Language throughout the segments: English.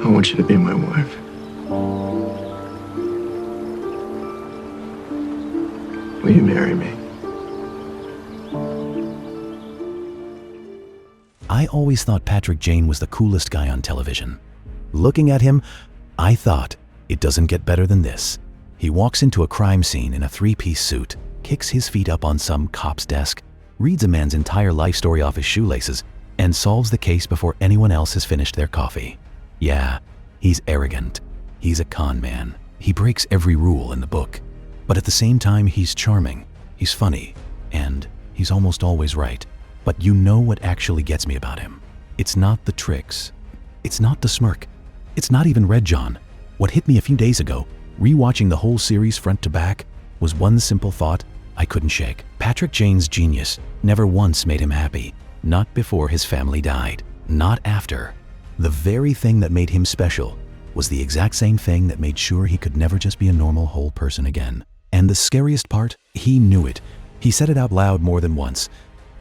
I want you to be my wife. Will you marry me? I always thought Patrick Jane was the coolest guy on television. Looking at him, I thought, it doesn't get better than this. He walks into a crime scene in a three-piece suit, kicks his feet up on some cop's desk, reads a man's entire life story off his shoelaces, and solves the case before anyone else has finished their coffee. Yeah, he's arrogant. He's a con man. He breaks every rule in the book. But at the same time, he's charming, he's funny, and he's almost always right. But you know what actually gets me about him? It's not the tricks. It's not the smirk. It's not even Red John. What hit me a few days ago, rewatching the whole series front to back, was one simple thought I couldn't shake. Patrick Jane's genius never once made him happy. Not before his family died. Not after. The very thing that made him special was the exact same thing that made sure he could never just be a normal whole person again. And the scariest part, he knew it. He said it out loud more than once,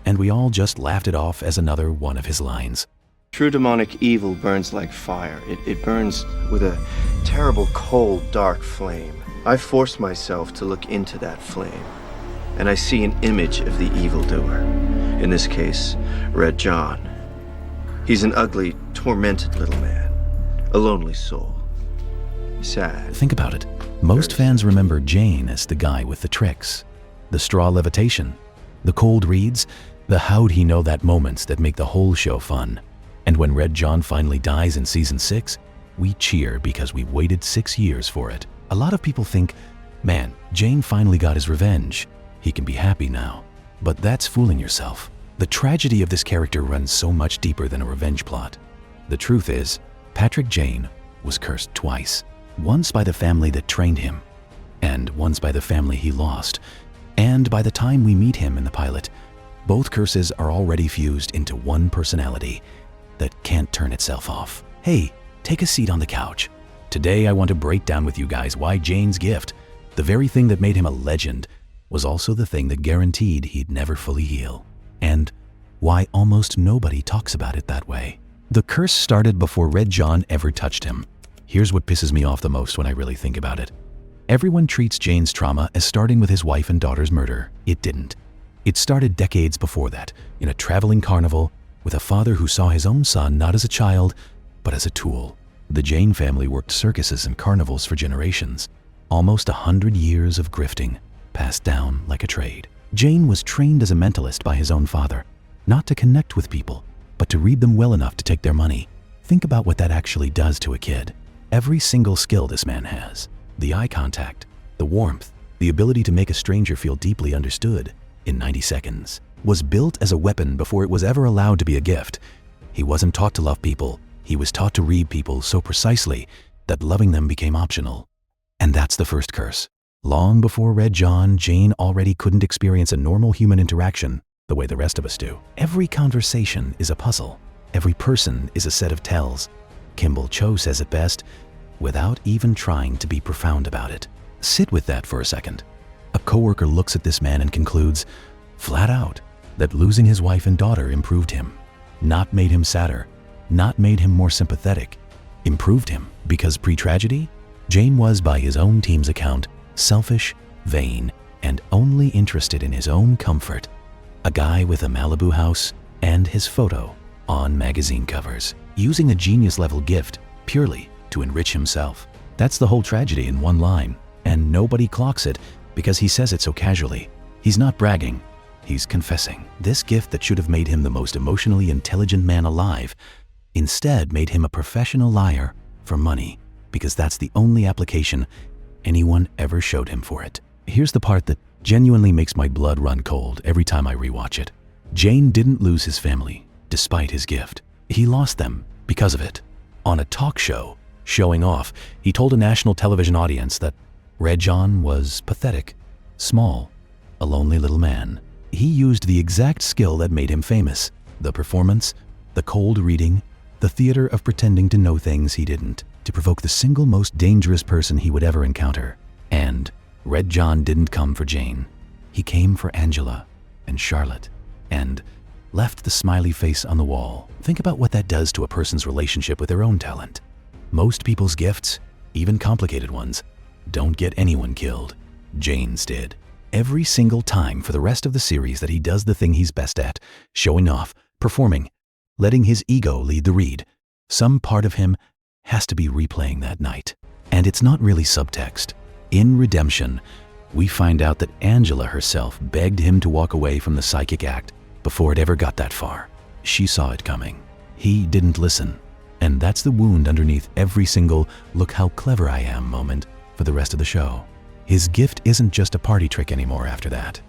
and we all just laughed it off as another one of his lines. True demonic evil burns like fire. It burns with a terrible, cold, dark flame. I force myself to look into that flame, and I see an image of the evildoer. In this case, Red John. He's an ugly, tormented little man, a lonely soul. Sad. Think about it. Most fans remember Jane as the guy with the tricks, the straw levitation, the cold reads, the how'd he know that moments that make the whole show fun. And when Red John finally dies in season 6, we cheer because we've waited 6 years for it. A lot of people think, man, Jane finally got his revenge. He can be happy now. But that's fooling yourself. The tragedy of this character runs so much deeper than a revenge plot. The truth is, Patrick Jane was cursed twice. Once by the family that trained him, and once by the family he lost. And by the time we meet him in the pilot, both curses are already fused into one personality that can't turn itself off. Hey, take a seat on the couch. Today I want to break down with you guys why Jane's gift, the very thing that made him a legend, was also the thing that guaranteed he'd never fully heal. And why almost nobody talks about it that way. The curse started before Red John ever touched him. Here's what pisses me off the most when I really think about it. Everyone treats Jane's trauma as starting with his wife and daughter's murder. It didn't. It started decades before that, in a traveling carnival, with a father who saw his own son not as a child, but as a tool. The Jane family worked circuses and carnivals for generations. Almost 100 years of grifting, passed down like a trade. Jane was trained as a mentalist by his own father, not to connect with people, but to read them well enough to take their money. Think about what that actually does to a kid. Every single skill this man has, the eye contact, the warmth, the ability to make a stranger feel deeply understood in 90 seconds, was built as a weapon before it was ever allowed to be a gift. He wasn't taught to love people. He was taught to read people so precisely that loving them became optional. And that's the first curse. Long before Red John, Jane already couldn't experience a normal human interaction the way the rest of us do. Every conversation is a puzzle. Every person is a set of tells. Kimball Cho says it best, without even trying to be profound about it. Sit with that for a second. A coworker looks at this man and concludes, flat out, that losing his wife and daughter improved him. Not made him sadder, not made him more sympathetic, improved him because pre-tragedy, Jane was, by his own team's account, selfish, vain, and only interested in his own comfort. A guy with a Malibu house and his photo on magazine covers, using a genius-level gift purely to enrich himself. That's the whole tragedy in one line, and nobody clocks it because he says it so casually. He's not bragging, he's confessing. This gift that should have made him the most emotionally intelligent man alive instead made him a professional liar for money, because that's the only application anyone ever showed him for it. Here's the part that genuinely makes my blood run cold every time I rewatch it. Jane didn't lose his family despite his gift. He lost them because of it. On a talk show, showing off, he told a national television audience that Red John was pathetic, small, a lonely little man. He used the exact skill that made him famous, the performance, the cold reading, the theater of pretending to know things he didn't, to provoke the single most dangerous person he would ever encounter. And Red John didn't come for Jane. He came for Angela and Charlotte and left the smiley face on the wall. Think about what that does to a person's relationship with their own talent. Most people's gifts, even complicated ones, don't get anyone killed. Jane's did. Every single time for the rest of the series that he does the thing he's best at, showing off, performing, letting his ego lead the read, some part of him has to be replaying that night. And it's not really subtext. In Redemption, we find out that Angela herself begged him to walk away from the psychic act before it ever got that far. She saw it coming. He didn't listen. And that's the wound underneath every single "look how clever I am" moment for the rest of the show. His gift isn't just a party trick anymore after that.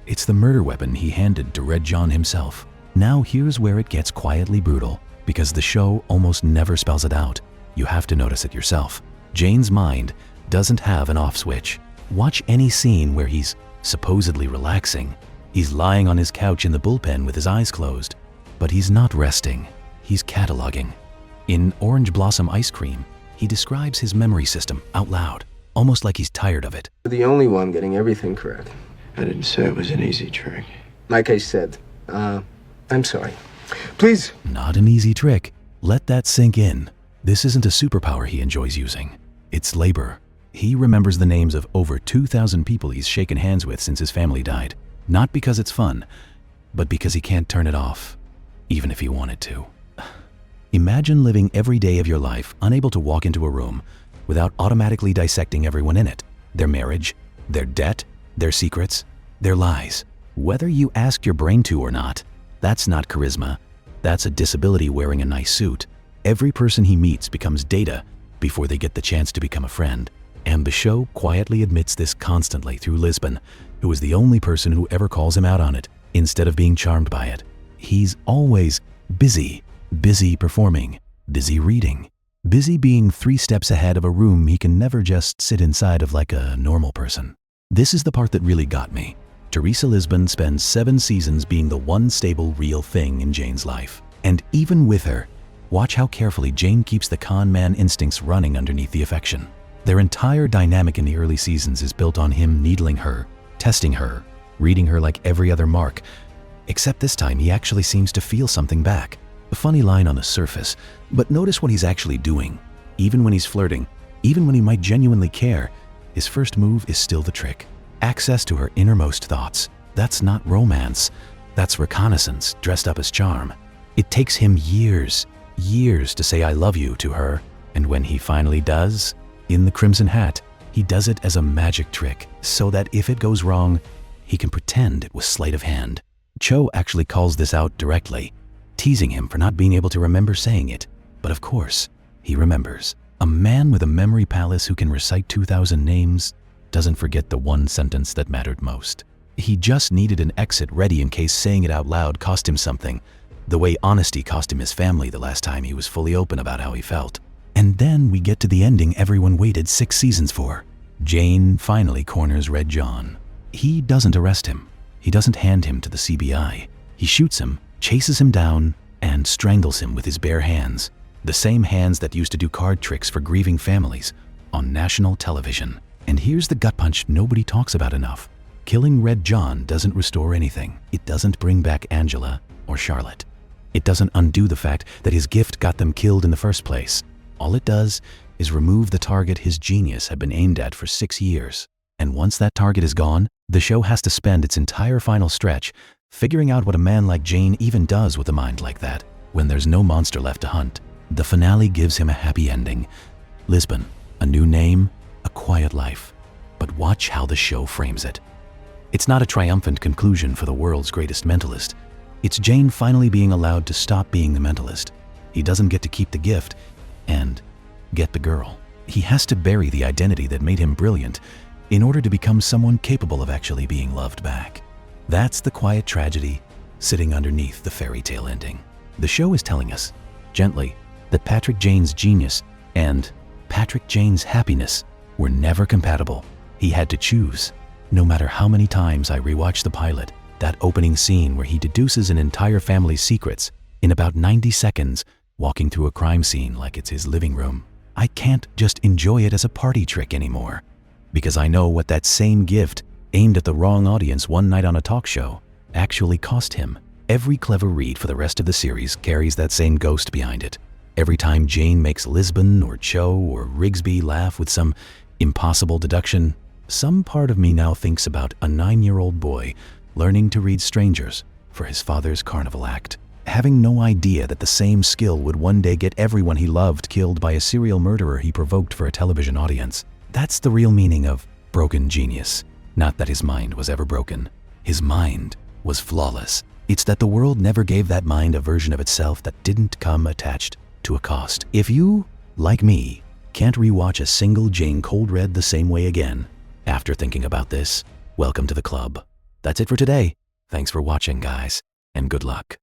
It's the murder weapon he handed to Red John himself. Now here's where it gets quietly brutal, because the show almost never spells it out. You have to notice it yourself. Jane's mind doesn't have an off switch. Watch any scene where he's supposedly relaxing. He's lying on his couch in the bullpen with his eyes closed. But he's not resting. He's cataloging. In Orange Blossom Ice Cream, he describes his memory system out loud, almost like he's tired of it. You're the only one getting everything correct. I didn't say it was an easy trick. Like I said, I'm sorry. Please. Not an easy trick. Let that sink in. This isn't a superpower he enjoys using. It's labor. He remembers the names of over 2,000 people he's shaken hands with since his family died. Not because it's fun, but because he can't turn it off, even if he wanted to. Imagine living every day of your life unable to walk into a room without automatically dissecting everyone in it. Their marriage, their debt, their secrets, their lies. Whether you ask your brain to or not, that's not charisma. That's a disability wearing a nice suit. Every person he meets becomes data before they get the chance to become a friend. And the show quietly admits this constantly through Lisbon, who is the only person who ever calls him out on it, instead of being charmed by it. He's always busy performing, busy reading, busy being 3 steps ahead of a room he can never just sit inside of like a normal person. This is the part that really got me. Teresa Lisbon spends 7 seasons being the one stable, real thing in Jane's life. And even with her, watch how carefully Jane keeps the con man instincts running underneath the affection. Their entire dynamic in the early seasons is built on him needling her, testing her, reading her like every other mark, except this time he actually seems to feel something back. A funny line on the surface, but notice what he's actually doing. Even when he's flirting, even when he might genuinely care, his first move is still the trick. Access to her innermost thoughts. That's not romance. That's reconnaissance dressed up as charm. It takes him years to say "I love you" to her, and when he finally does, in the Crimson Hat, he does it as a magic trick, so that if it goes wrong, he can pretend it was sleight of hand. Cho actually calls this out directly, teasing him for not being able to remember saying it. But of course, he remembers. A man with a memory palace who can recite 2,000 names doesn't forget the one sentence that mattered most. He just needed an exit ready in case saying it out loud cost him something, the way honesty cost him his family the last time he was fully open about how he felt. And then we get to the ending everyone waited 6 seasons for. Jane finally corners Red John. He doesn't arrest him. He doesn't hand him to the CBI. He shoots him, chases him down, and strangles him with his bare hands. The same hands that used to do card tricks for grieving families on national television. And here's the gut punch nobody talks about enough. Killing Red John doesn't restore anything. It doesn't bring back Angela or Charlotte. It doesn't undo the fact that his gift got them killed in the first place. All it does is remove the target his genius had been aimed at for 6 years. And once that target is gone, the show has to spend its entire final stretch figuring out what a man like Jane even does with a mind like that when there's no monster left to hunt. The finale gives him a happy ending. Lisbon, a new name, a quiet life. But watch how the show frames it. It's not a triumphant conclusion for the world's greatest mentalist. It's Jane finally being allowed to stop being the mentalist. He doesn't get to keep the gift and get the girl. He has to bury the identity that made him brilliant in order to become someone capable of actually being loved back. That's the quiet tragedy sitting underneath the fairy tale ending. The show is telling us, gently, that Patrick Jane's genius and Patrick Jane's happiness were never compatible. He had to choose. No matter how many times I rewatch the pilot, that opening scene where he deduces an entire family's secrets in about 90 seconds, walking through a crime scene like it's his living room, I can't just enjoy it as a party trick anymore, because I know what that same gift, aimed at the wrong audience one night on a talk show, actually cost him. Every clever read for the rest of the series carries that same ghost behind it. Every time Jane makes Lisbon or Cho or Rigsby laugh with some impossible deduction, some part of me now thinks about a 9-year-old boy learning to read strangers for his father's carnival act, having no idea that the same skill would one day get everyone he loved killed by a serial murderer he provoked for a television audience. That's the real meaning of broken genius. Not that his mind was ever broken. His mind was flawless. It's that the world never gave that mind a version of itself that didn't come attached to a cost. If you, like me, can't rewatch a single Jane Cold Red the same way again after thinking about this, welcome to the club. That's it for today. Thanks for watching, guys, and good luck.